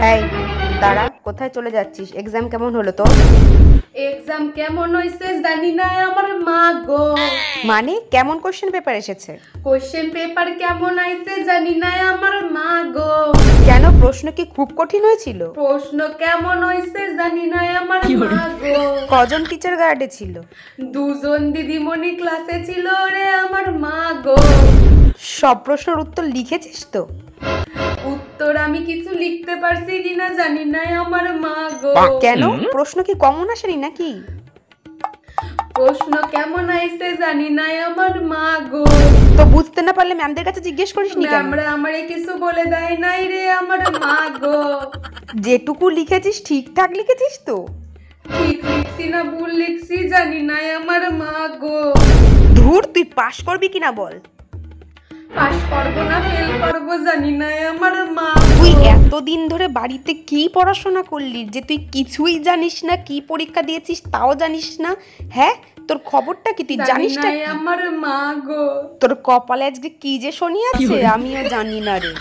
এই দাঁড়া, কোথায় চলে যাচ্ছিস? এক্সাম কেমন হলো তোর? এক্সাম কেমন হইছে জানি না আমার মা গো। মানে কেমন কোশ্চেন পেপার এসেছে? কোশ্চেন পেপার কেমন আইছে জানি না আমার মা গো। কেন, প্রশ্ন কি খুব কঠিন হয়েছিল? প্রশ্ন কেমন হইছে জানি না আমার মা গো। কজন টিচার গার্ডে ছিল? দুজন দিদিমণি ক্লাসে ছিল রে আমার মা গো। সব প্রশ্নের উত্তর লিখেছিস তো? উত্তর আমি কিছু লিখতে পারছি কিনা জানি না আমার মা গো। কেন, প্রশ্ন কি কমন আসেনি নাকি? প্রশ্ন কেমন আইছে জানি না আমার মা গো। তো বুঝতে না পারলে ম্যামদের কাছে জিজ্ঞেস করিসনি কেন? আমরা আমারে কিছু বলে দেয় নাই রে আমার মা গো। যেটুকু লিখেছিস ঠিকঠাক লিখেছিস তো? ঠিক লিখছি না ভুল লিখছি জানি না আমার মা গো। ধুর, তুই পাশ করবি কিনা বল। পাস করবো না ফেল করবো জানি না আমার মা তুই গো। এতদিন ধরে বাড়িতে কি পড়াশোনা করলি যে তুই কিছুই জানিস না? কি পরীক্ষা দিয়েছিস তাও জানিস না? হ্যাঁ, তোর খবরটা কি? তুই জানি জানিস না না? আমার মা গো। তোর কপালে আজকে কি যে শনি আছে আমিও জানি না রে।